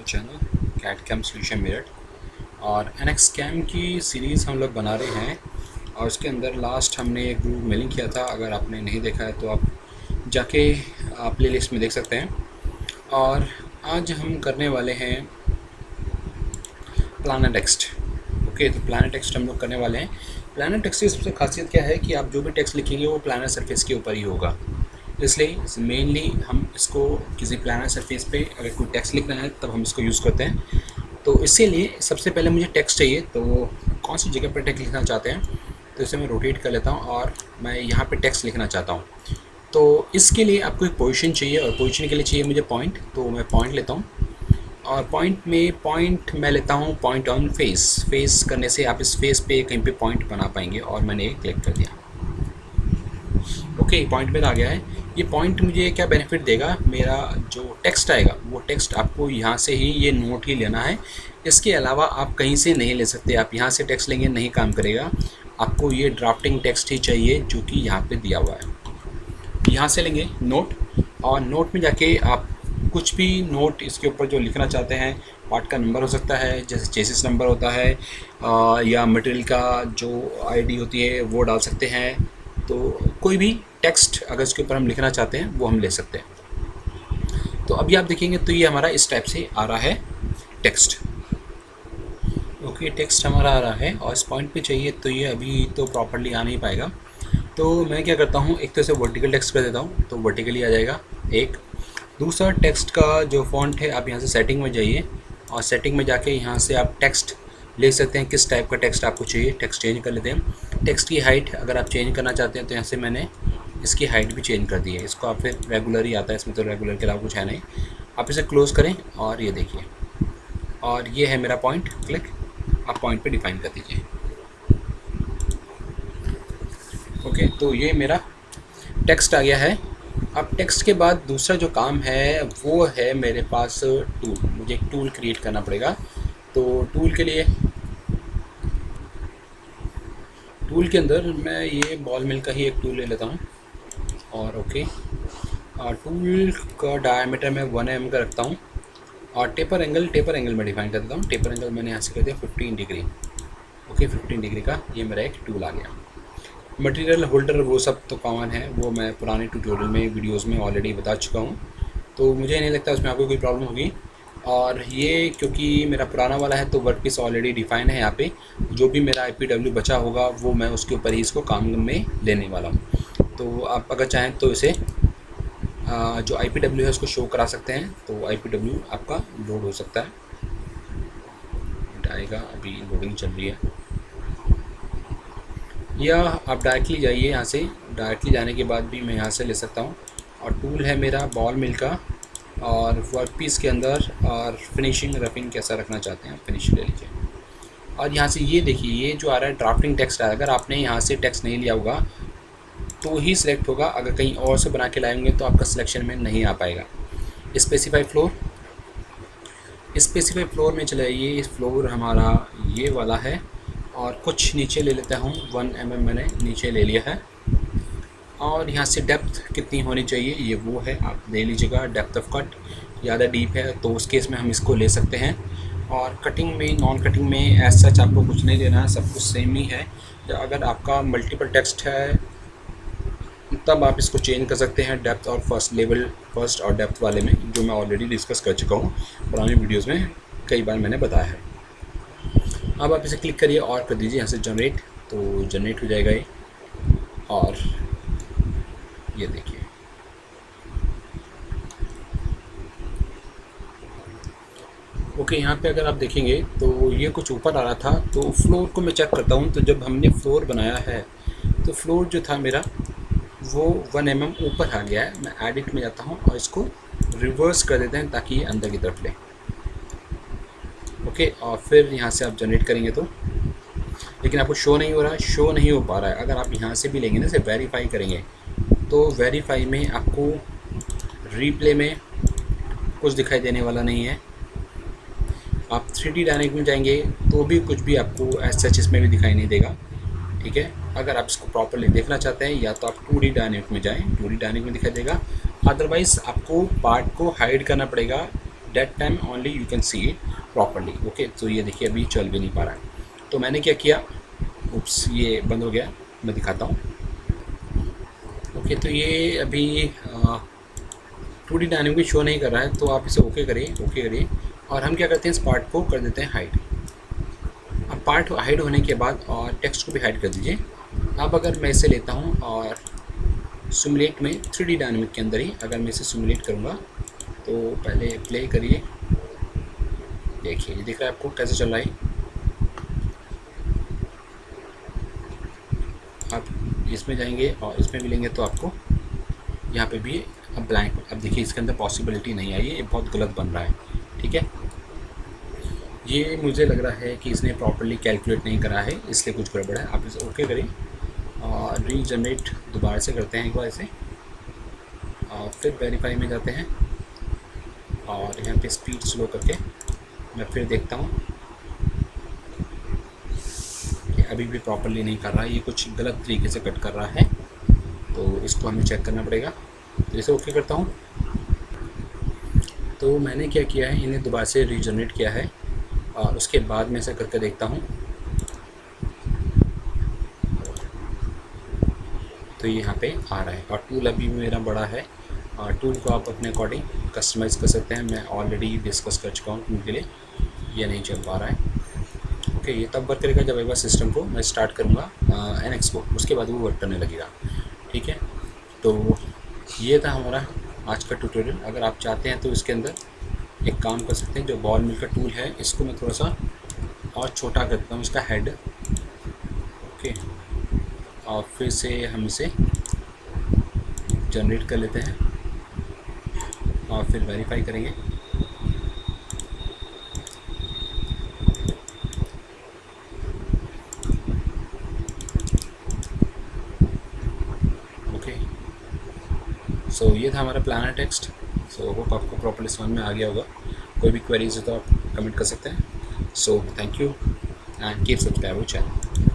Channel cat chem solution Meerut और NX cam की series हम लोग बना रहे हैं और उसके अंदर लास्ट हमने एक ग्रुप मेलिंग किया था। अगर आपने नहीं देखा है तो आप जाके प्ले लिस्ट में देख सकते हैं। और आज हम करने वाले हैं प्लानर टेक्स्ट। ओके, तो प्लानर टेक्स्ट हम लोग करने वाले हैं। प्लानर टेक्स्ट की सबसे खासियत क्या है कि आप जो भी टेक्स्ट लिखेंगे वो प्लानर सरफेस के ऊपर ही होगा। इसलिए मेनली हम इसको किसी प्लानर सरफेस पे अगर कोई टेक्स्ट लिखना है तब हम इसको यूज़ करते हैं। तो इसीलिए सबसे पहले मुझे टेक्स्ट चाहिए, तो कौन सी जगह पर टेक्स्ट लिखना चाहते हैं तो इसे मैं रोटेट कर लेता हूँ और मैं यहाँ पे टेक्स्ट लिखना चाहता हूँ। तो इसके लिए आपको एक पोजीशन चाहिए और पोजीशन के लिए चाहिए मुझे पॉइंट। तो मैं पॉइंट लेता हूँ और पॉइंट मैं लेता हूँ पॉइंट ऑन फेस करने से आप इस फेस पे कहीं पे पॉइंट बना पाएंगे और मैंने क्लिक कर दिया। ओके, पॉइंट पे आ गया है। ये पॉइंट मुझे क्या बेनिफिट देगा, मेरा जो टेक्स्ट आएगा वो टेक्स्ट आपको यहाँ से ही ये नोट ही लेना है। इसके अलावा आप कहीं से नहीं ले सकते। आप यहाँ से टेक्स्ट लेंगे नहीं काम करेगा, आपको ये ड्राफ्टिंग टेक्स्ट ही चाहिए जो कि यहाँ पे दिया हुआ है। यहाँ से लेंगे नोट और नोट में जाके आप कुछ भी नोट इसके ऊपर जो लिखना चाहते हैं, पार्ट का नंबर हो सकता है जैसे चेसिस नंबर होता है या मटेरियल का जो आईडी होती है वो डाल सकते हैं। तो कोई भी टेक्स्ट अगर इसके ऊपर हम लिखना चाहते हैं वो हम ले सकते हैं। तो अभी आप देखेंगे तो ये हमारा इस टाइप से आ रहा है टेक्स्ट। ओके, टेक्स्ट हमारा आ रहा है और इस पॉइंट पे चाहिए तो ये अभी तो प्रॉपरली आ नहीं पाएगा। तो मैं क्या करता हूँ, एक तो इसे वर्टिकल टेक्स्ट कर देता हूँ तो वर्टिकली आ जाएगा। एक दूसरा टेक्स्ट का जो फॉन्ट है, आप यहाँ से सेटिंग में जाइए और सेटिंग में जाके यहाँ से आप टेक्स्ट ले सकते हैं। किस टाइप का टेक्स्ट आपको चाहिए, टेक्स्ट चेंज कर लेते हैं। टेक्स्ट की हाइट अगर आप चेंज करना चाहते हैं तो यहाँ से मैंने इसकी हाइट भी चेंज कर दी है। इसको आप फिर रेगुलर ही आता है, इसमें तो रेगुलर के अलावा कुछ है नहीं। आप इसे क्लोज़ करें और ये देखिए, और ये है मेरा पॉइंट। क्लिक, आप पॉइंट पे डिफाइन कर दीजिए। ओके, तो ये मेरा टेक्स्ट आ गया है। अब टेक्स्ट के बाद दूसरा जो काम है वो है मेरे पास टूल। मुझे एक टूल क्रिएट करना पड़ेगा। तो टूल के लिए टूल के अंदर मैं ये बॉल मिल का ही एक टूल ले लेता हूँ और ओके, और टूल का डायमीटर मैं 1 mm का रखता हूँ और टेपर एंगल मैं डिफाइन कर देता हूँ। टेपर एंगल मैंने यहाँ से कर दिया 15 डिग्री। ओके, 15 डिग्री का ये मेरा एक टूल आ गया। मटेरियल होल्डर वो सब तो कॉमन है, वो मैं पुराने ट्यूटोरियल में वीडियोस में ऑलरेडी बता चुका हूँ, तो मुझे नहीं लगता उसमें आपको कोई प्रॉब्लम होगी। और ये क्योंकि मेरा पुराना वाला है तो वर्कपीस ऑलरेडी डिफाइन है। यहाँ पे जो भी मेरा IPW बचा होगा वो मैं उसके ऊपर ही इसको काम में लेने वाला हूँ। तो आप अगर चाहें तो इसे जो IPW है उसको शो करा सकते हैं। तो IPW आपका लोड हो सकता है, आएगा, अभी लोडिंग चल रही है। या आप डायरेक्टली जाइए, यहाँ से डायरेक्टली जाने के बाद भी मैं यहाँ से ले सकता हूँ। और टूल है मेरा बॉल मिल का और वर्क पीस के अंदर और फिनिशिंग रफिंग कैसा रखना चाहते हैं फिनिशिंग ले लीजिए। और यहाँ से ये देखिए, ये जो आ रहा है ड्राफ्टिंग टेक्स्ट है। अगर आपने यहाँ से टेक्स्ट नहीं लिया होगा तो ही सिलेक्ट होगा, अगर कहीं और से बना के लाएंगे तो आपका सिलेक्शन में नहीं आ पाएगा। स्पेसिफाई फ्लोर में चले आइए। इस फ्लोर हमारा ये वाला है और कुछ नीचे ले लेता हूँ। 1 mm मैंने नीचे ले लिया है। और यहाँ से डेप्थ कितनी होनी चाहिए ये वो है, आप ले लीजिएगा। डेप्थ ऑफ कट ज़्यादा डीप है तो उस केस में हम इसको ले सकते हैं। और कटिंग में, नॉन कटिंग में एज सच आपको कुछ नहीं लेना है, सब कुछ सेम ही है। अगर आपका मल्टीपल टेक्स्ट है तब आप इसको चेंज कर सकते हैं डेप्थ और फर्स्ट और डेप्थ वाले में, जो मैं ऑलरेडी डिस्कस कर चुका हूँ पुरानी वीडियोज़ में, कई बार मैंने बताया है। अब आप इसे क्लिक करिए और कर दीजिए यहाँ से जनरेट, तो जनरेट हो जाएगा ये। और ये देखिए, ओके, यहाँ पे अगर आप देखेंगे तो ये कुछ ऊपर आ रहा था। तो फ्लोर को मैं चेक करता हूँ। तो जब हमने फ्लोर बनाया है तो फ्लोर जो था मेरा वो 1 mm ऊपर आ गया है। मैं एडिट में जाता हूँ और इसको रिवर्स कर देते हैं ताकि ये अंदर की तरफ ले। ओके, और फिर यहाँ से आप जनरेट करेंगे तो, लेकिन आपको शो नहीं हो रहा है, शो नहीं हो पा रहा है। अगर आप यहाँ से भी लेंगे ना, इसे वेरीफाई करेंगे तो वेरीफाई में आपको रीप्ले में कुछ दिखाई देने वाला नहीं है। आप 3D डायनेमिक में जाएंगे तो भी कुछ भी आपको एज सच इसमें भी दिखाई नहीं देगा। ठीक है, अगर आप इसको प्रॉपरली देखना चाहते हैं या तो आप 2D डायनेमिक में जाएं, 2D डायनेमिक में दिखाई देगा। अदरवाइज़ आपको पार्ट को हाइड करना पड़ेगा that time only you can see it properly. Okay, तो ये देखिए अभी चल भी नहीं पा रहा है। तो मैंने क्या किया, उप्स ये बंद हो गया, मैं दिखाता हूँ। ओके, तो ये अभी 2D डायनेमिक शो नहीं कर रहा है, तो आप इसे ओके करिए, ओके करिए। और हम क्या करते हैं, इस पार्ट को कर देते हैं हाइड। अब पार्ट हाइड होने के बाद और टेक्स्ट को भी हाइड कर दीजिए। अब अगर मैं इसे लेता हूँ और सिमुलेट में 3D डायनेमिक के अंदर ही अगर मैं इसे सिमुलेट करूँगा, तो पहले प्ले करिए, देखिए ये दिख रहा है आपको कैसे चल रहा है। आप इसमें जाएंगे और इसमें भी लेंगे तो आपको यहाँ पे भी अब ब्लैंक, अब देखिए इसके अंदर पॉसिबिलिटी नहीं आई है, ये बहुत गलत बन रहा है। ठीक है, ये मुझे लग रहा है कि इसने प्रॉपर्ली कैलकुलेट नहीं करा है, इसलिए कुछ गड़बड़ है। आप इसे ओके करें और रीजनरेट दोबारा से करते हैं एक बार इसे, और फिर वेरीफाई में जाते हैं और यहाँ पे स्पीड स्लो करके मैं फिर देखता हूँ कि अभी भी प्रॉपर्ली नहीं कर रहा है, ये कुछ गलत तरीके से कट कर रहा है, तो इसको हमें चेक करना पड़ेगा। तो इसे ओके करता हूँ। तो मैंने क्या किया है, इन्हें दोबारा से रीजनरेट किया है और उसके बाद मैं इसे करके देखता हूँ। तो ये यहाँ पे आ रहा है और टूल अभी मेरा बड़ा है, और टूल को आप अपने अकॉर्डिंग कस्टमाइज़ कर सकते हैं। मैं ऑलरेडी डिस्कस कर चुका हूँ टूल के लिए, ये नहीं चल पा रहा है। ओके, ये तब वर्क करेगा जब एक बार सिस्टम को मैं स्टार्ट करूँगा NX को, उसके बाद वो वर्क करने लगेगा। ठीक है, तो ये था हमारा आज का ट्यूटोरियल। अगर आप चाहते हैं तो इसके अंदर एक काम कर सकते हैं, जो बॉल मिल का टूल है इसको मैं थोड़ा सा और छोटा करता हूँ, इसका हेड। ओके, और फिर से हम इसे जनरेट कर लेते हैं और फिर वेरीफाई करेंगे। ओके, सो ये था हमारा प्लानर टेक्स्ट। सो होप आपको प्रॉपर्ली समझ में आ गया होगा। कोई भी क्वेरीज हो तो आप कमेंट कर सकते हैं। So thank you and keep subscribe our channel.